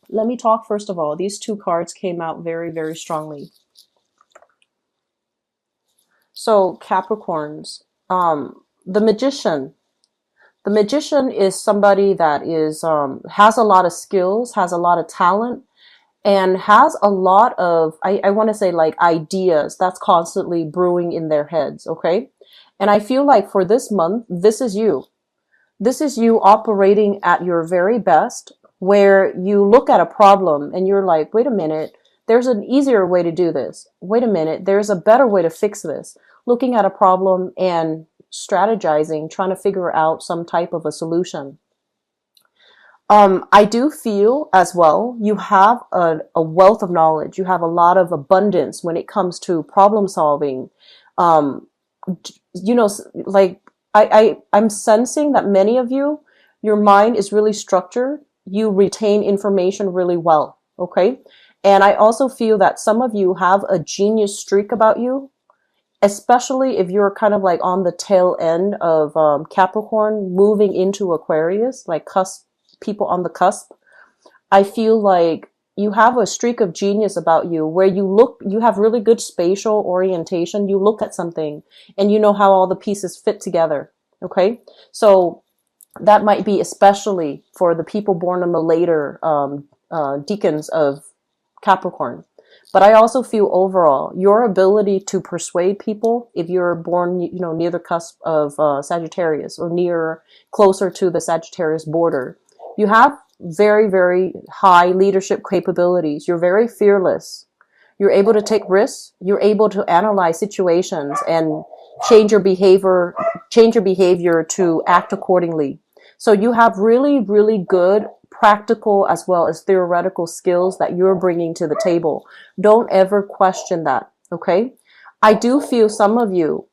let me talk first of all. These two cards came out very, very strongly. So Capricorns, the magician. The magician is somebody that is has a lot of skills, has a lot of talent, and has a lot of I want to say like ideas that's constantly brewing in their heads. Okay. And I feel like for this month, this is you. This is you operating at your very best, where you look at a problem and you're like, wait a minute, there's an easier way to do this. Wait a minute, there's a better way to fix this. Looking at a problem and strategizing, trying to figure out some type of a solution. I do feel as well, you have a wealth of knowledge. You have a lot of abundance when it comes to problem solving. Um, you know, like I'm sensing that many of you, your mind is really structured. You retain information really well. Okay. And I also feel that some of you have a genius streak about you, especially if you're kind of like on the tail end of Capricorn moving into Aquarius, like cusp, people on the cusp. I feel like you have a streak of genius about you where you have really good spatial orientation. You look at something and you know how all the pieces fit together. Okay. So that might be especially for the people born in the later decans of Capricorn. But I also feel overall your ability to persuade people, if you're born, near the cusp of Sagittarius or near closer to the Sagittarius border, you have very, very high leadership capabilities. You're very fearless. You're able to take risks. You're able to analyze situations and change your behavior to act accordingly. So you have really, really good practical as well as theoretical skills that you're bringing to the table. Don't ever question that. Okay. I do feel some of you,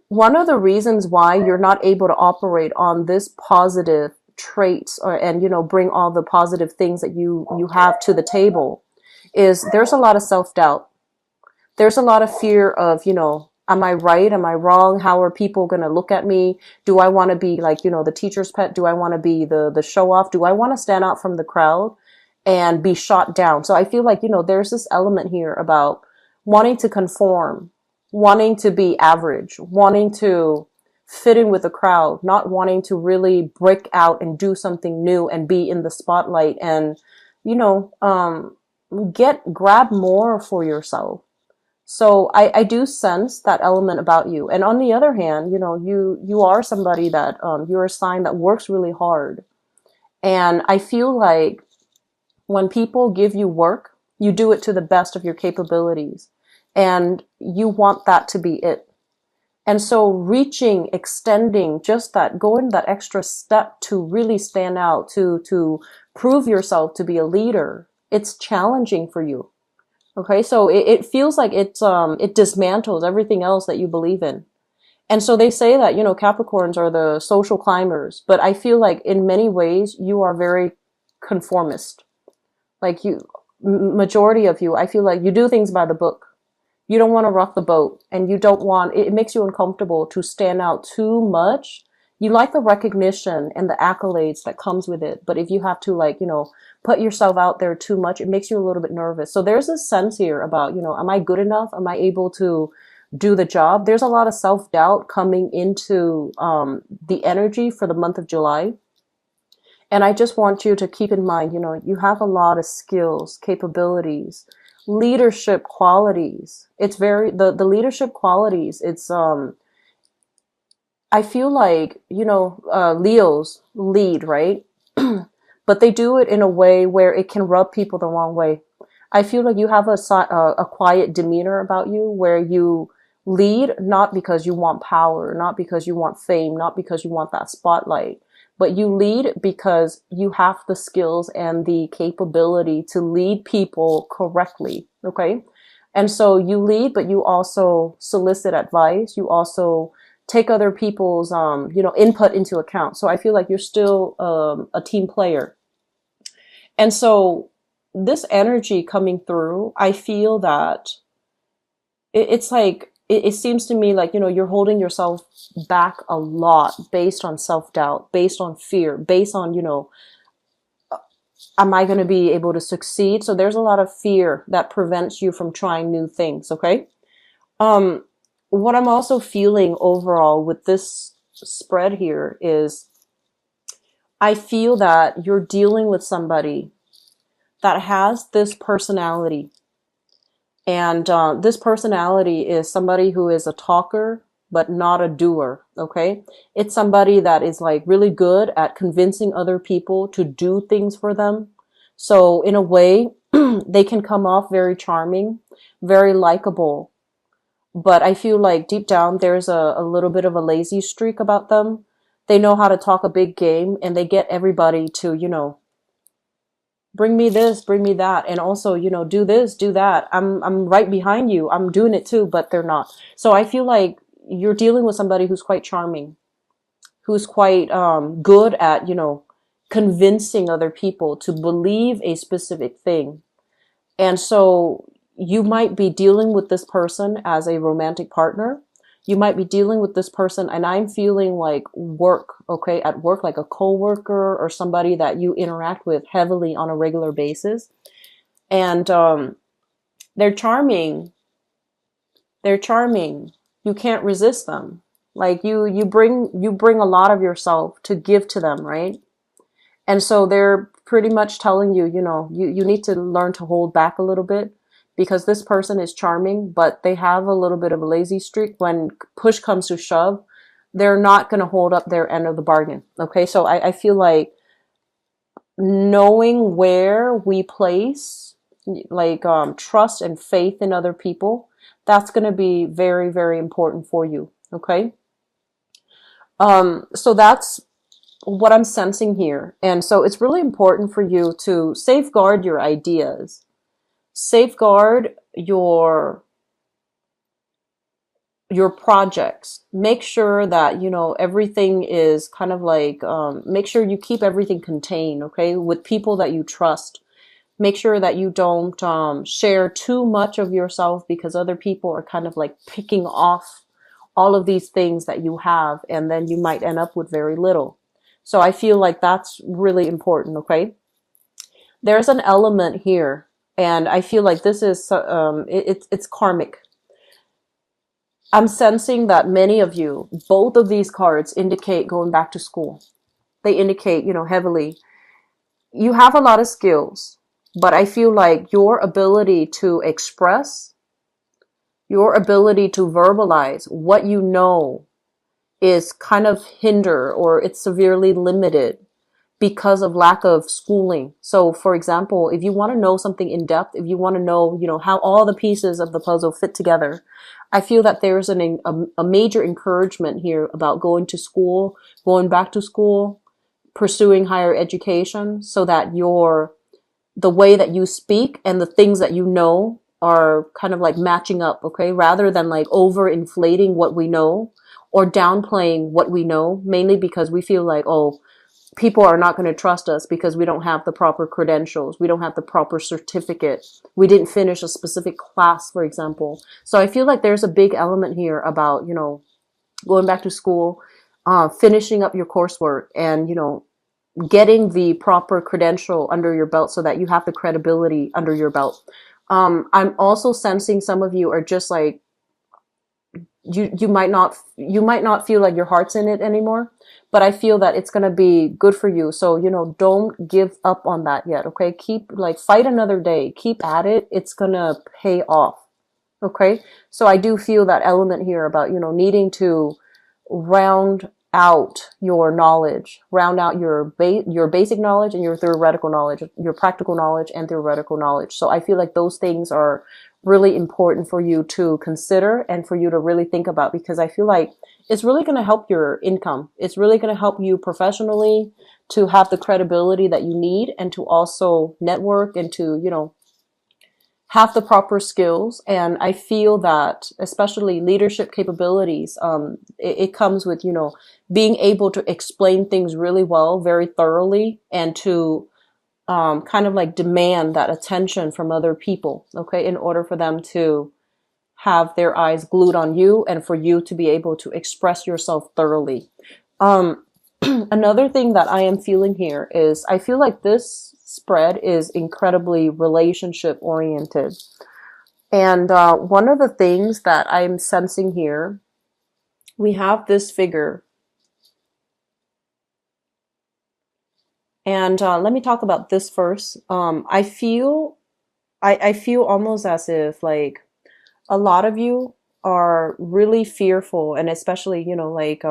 one of the reasons why you're not able to operate on this positive traits and bring all the positive things that you have to the table is there's a lot of self-doubt. There's a lot of fear of, am I right? Am I wrong? How are people going to look at me? Do I want to be like, the teacher's pet? Do I want to be the show off? Do I want to stand out from the crowd and be shot down? So I feel like, there's this element here about wanting to conform, wanting to be average, wanting to fit in with the crowd, not wanting to really break out and do something new and be in the spotlight and, grab more for yourself. So I do sense that element about you. And on the other hand, you are somebody that, you're a sign that works really hard. And I feel like when people give you work, you do it to the best of your capabilities. And you want that to be it. And so reaching, extending, just that, going that extra step to really stand out, to prove yourself to be a leader, it's challenging for you. Okay, so it feels like it dismantles everything else that you believe in. And so they say that, Capricorns are the social climbers, but I feel like in many ways you are very conformist. Like majority of you, I feel like you do things by the book. You don't want to rock the boat, and it makes you uncomfortable to stand out too much. You like the recognition and the accolades that comes with it. But if you have to put yourself out there too much, it makes you a little bit nervous. So there's a sense here about, am I good enough? Am I able to do the job? There's a lot of self-doubt coming into the energy for the month of July. And I just want you to keep in mind, you have a lot of skills, capabilities, leadership qualities. It's the leadership qualities. It's, I feel like, Leos lead, right? But they do it in a way where it can rub people the wrong way. I feel like you have a quiet demeanor about you where you lead not because you want power, not because you want fame, not because you want that spotlight, but you lead because you have the skills and the capability to lead people correctly. Okay. And so you lead, but you also solicit advice. You also take other people's, input into account. So I feel like you're still a team player. And so this energy coming through, I feel that it's like, it seems to me like, you're holding yourself back a lot based on self-doubt, based on fear, based on, am I going to be able to succeed? So there's a lot of fear that prevents you from trying new things. Okay. Um, what I'm also feeling overall with this spread here is I feel that you're dealing with somebody that has this personality. And this personality is somebody who is a talker, but not a doer. Okay. It's somebody that is like really good at convincing other people to do things for them. So in a way, they can come off very charming, very likable. But I feel like deep down, there's a little bit of a lazy streak about them. They know how to talk a big game and they get everybody to, bring me this, bring me that, and also, do this, do that. I'm right behind you. I'm doing it too, but they're not. So I feel like you're dealing with somebody who's quite charming, who's quite good at, convincing other people to believe a specific thing. And so you might be dealing with this person as a romantic partner. You might be dealing with this person, and I'm feeling like work, okay, at work, like a coworker or somebody that you interact with heavily on a regular basis. And they're charming. They're charming. You can't resist them. Like you bring a lot of yourself to give to them, right? And so they're pretty much telling you, you need to learn to hold back a little bit because this person is charming, but they have a little bit of a lazy streak. When push comes to shove, they're not going to hold up their end of the bargain. Okay. So I feel like knowing where we place like trust and faith in other people, that's going to be very, very important for you. Okay. So that's what I'm sensing here. And so it's really important for you to safeguard your ideas, safeguard your projects. Make sure that, everything is kind of like, make sure you keep everything contained, okay, with people that you trust. Make sure that you don't share too much of yourself because other people are kind of like picking off all of these things that you have, and then you might end up with very little. So I feel like that's really important, okay? There's an element here, and I feel like this is, it's karmic. I'm sensing that many of you, both of these cards indicate going back to school. They indicate, heavily, you have a lot of skills, but I feel like your ability to express, your ability to verbalize what you know is kind of hinder, or it's severely limited because of lack of schooling. So for example, if you want to know something in depth, if you want to know, how all the pieces of the puzzle fit together, I feel that there's a major encouragement here about going to school, going back to school, pursuing higher education, so that the way that you speak and the things that you know are kind of like matching up, okay? Rather than like over inflating what we know or downplaying what we know, mainly because we feel like, oh, people are not going to trust us because we don't have the proper credentials. We don't have the proper certificate. We didn't finish a specific class, for example. So I feel like there's a big element here about, going back to school, finishing up your coursework and, getting the proper credential under your belt so that you have the credibility under your belt. I'm also sensing some of you are just like, you might not feel like your heart's in it anymore, but I feel that it's going to be good for you. So, don't give up on that yet. Okay. Fight another day. Keep at it. It's going to pay off. Okay. So I do feel that element here about, needing to round out your knowledge, round out your basic knowledge and your theoretical knowledge, your practical knowledge and theoretical knowledge. So I feel like those things are really important for you to consider and for you to really think about, because I feel like it's really going to help your income. It's really going to help you professionally to have the credibility that you need and to also network and to, have the proper skills. And I feel that especially leadership capabilities, it comes with, being able to explain things really well, very thoroughly, and to kind of like demand that attention from other people, okay, in order for them to have their eyes glued on you and for you to be able to express yourself thoroughly. Another thing that I am feeling here is I feel like this spread is incredibly relationship oriented. And one of the things that I'm sensing here, we have this figure. And let me talk about this first. I feel almost as if like a lot of you are really fearful, and especially, like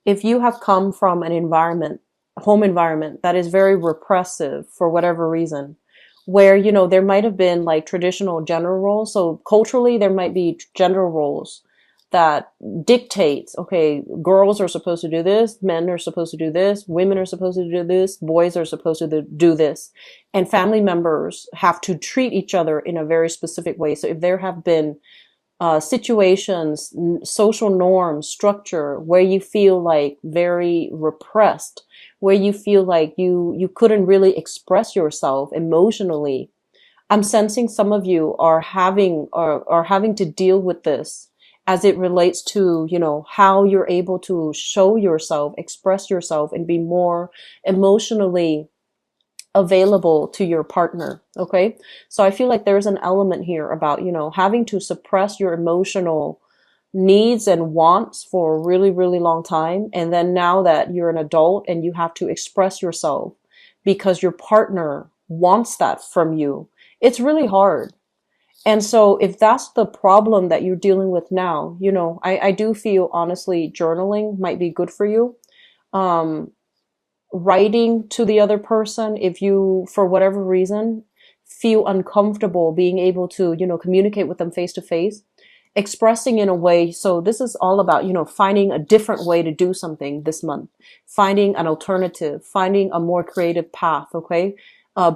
if you have come from an environment, home environment that is very repressive for whatever reason, where, there might have been like traditional gender roles. So culturally, there might be gender roles that dictates, okay, girls are supposed to do this, men are supposed to do this, women are supposed to do this, boys are supposed to do this. And family members have to treat each other in a very specific way. So if there have been situations, social norms, structure where you feel like very repressed, where you feel like you couldn't really express yourself emotionally, I'm sensing some of you are having to deal with this as it relates to, how you're able to show yourself, express yourself, and be more emotionally available to your partner. Okay. So I feel like there's an element here about, having to suppress your emotional needs and wants for a really, really long time. And then now that you're an adult and you have to express yourself because your partner wants that from you, it's really hard. And so if that's the problem that you're dealing with now, I do feel honestly journaling might be good for you. Um, Writing to the other person, if you, for whatever reason, feel uncomfortable being able to, communicate with them face to face, expressing in a way. So this is all about, finding a different way to do something this month, finding an alternative, finding a more creative path. Okay.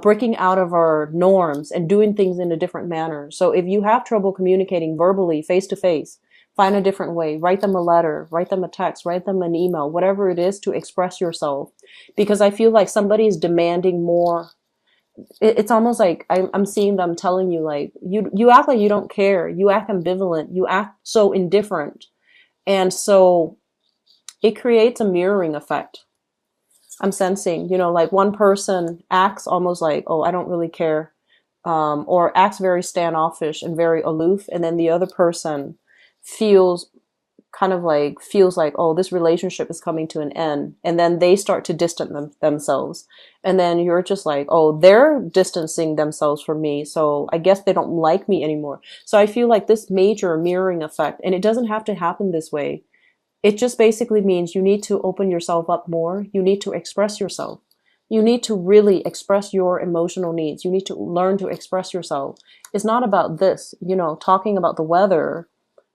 Breaking out of our norms and doing things in a different manner. So if you have trouble communicating verbally face to face, find a different way, write them a letter, write them a text, write them an email, whatever it is to express yourself. Because I feel like somebody is demanding more. It's almost like I'm seeing them telling you like, you act like you don't care. You act ambivalent. You act so indifferent. And so it creates a mirroring effect. I'm sensing, like one person acts almost like, oh, I don't really care. Or acts very standoffish and very aloof. And then the other person feels feels like, oh, this relationship is coming to an end. And then they start to distance themselves. And then you're just like, oh, they're distancing themselves from me. So I guess they don't like me anymore. So I feel like this major mirroring effect, and it doesn't have to happen this way. It just basically means you need to open yourself up more. You need to express yourself. You need to really express your emotional needs. You need to learn to express yourself. It's not about this, talking about the weather,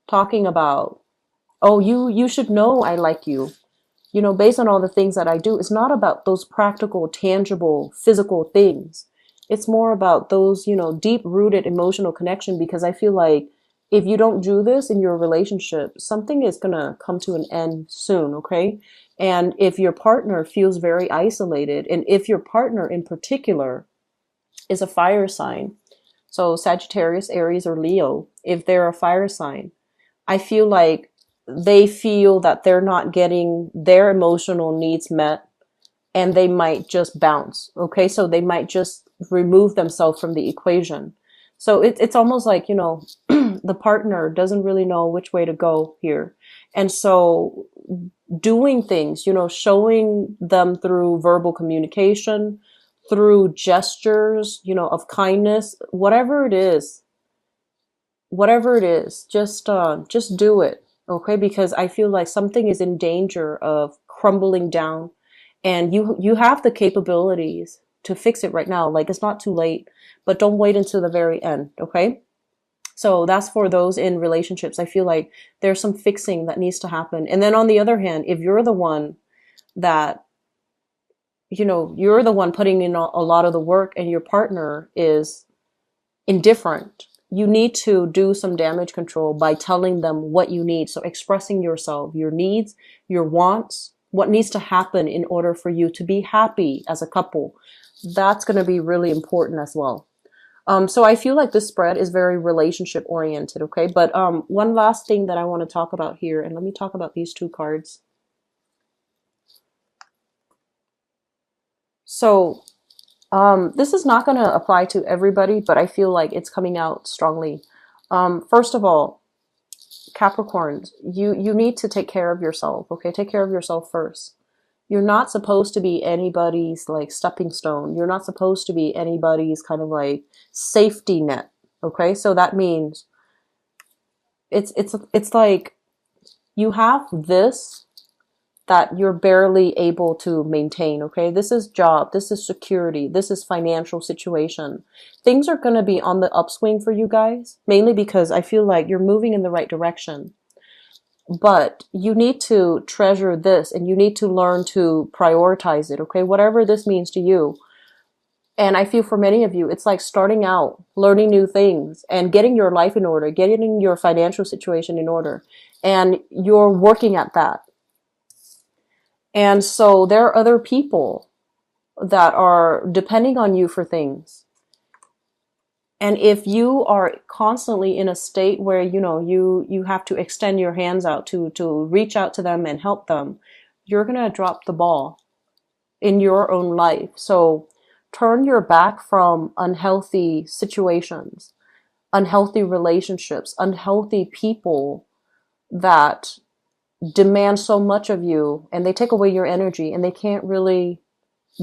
talking about, oh, you should know I like you, based on all the things that I do. It's not about those practical, tangible, physical things. It's more about those, deep rooted emotional connection, because I feel like if you don't do this in your relationship, something is going to come to an end soon. Okay. And if your partner feels very isolated, and if your partner in particular is a fire sign, so Sagittarius, Aries, or Leo, if they're a fire sign, I feel like they feel that they're not getting their emotional needs met, and they might just bounce. Okay. So they might just remove themselves from the equation. So it's almost like, the partner doesn't really know which way to go here. And so doing things, showing them through verbal communication, through gestures, of kindness, whatever it is, just do it. Okay. Because I feel like something is in danger of crumbling down, and you have the capabilities to fix it right now. Like, it's not too late, but don't wait until the very end. Okay. So that's for those in relationships. I feel like there's some fixing that needs to happen. And then on the other hand, if you're the one that, you're the one putting in a lot of the work, and your partner is indifferent, you need to do some damage control by telling them what you need. So expressing yourself, your needs, your wants, what needs to happen in order for you to be happy as a couple. That's going to be really important as well. So I feel like this spread is very relationship oriented. Okay. But, one last thing that I want to talk about here, and let me talk about these two cards. So, This is not going to apply to everybody, but I feel like it's coming out strongly. First of all, Capricorns, you need to take care of yourself, okay? Take care of yourself first. You're not supposed to be anybody's like stepping stone. You're not supposed to be anybody's kind of like safety net, okay? So that means it's like you have this that you're barely able to maintain, okay? This is job, this is security, this is financial situation. Things are going to be on the upswing for you guys, mainly because I feel like you're moving in the right direction. But you need to treasure this and you need to learn to prioritize it, okay? Whatever this means to you. And I feel for many of you, it's like starting out, learning new things and getting your life in order, getting your financial situation in order. And you're working at that. And so there are other people that are depending on you for things. And if you are constantly in a state where, you have to extend your hands out to reach out to them and help them, you're going to drop the ball in your own life. So turn your back from unhealthy situations, unhealthy relationships, unhealthy people that demand so much of you and they take away your energy and they can't really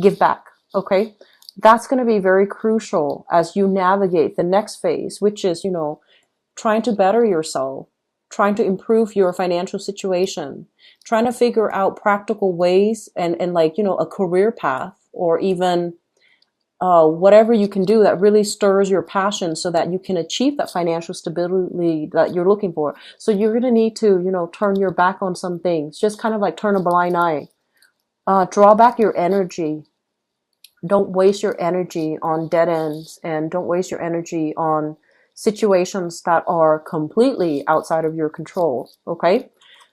give back. Okay. That's going to be very crucial as you navigate the next phase, which is, trying to better yourself, trying to improve your financial situation, trying to figure out practical ways and like, a career path or even whatever you can do that really stirs your passion so that you can achieve that financial stability that you're looking for. So you're going to need to, turn your back on some things, just kind of like turn a blind eye, draw back your energy. Don't waste your energy on dead ends and don't waste your energy on situations that are completely outside of your control. Okay.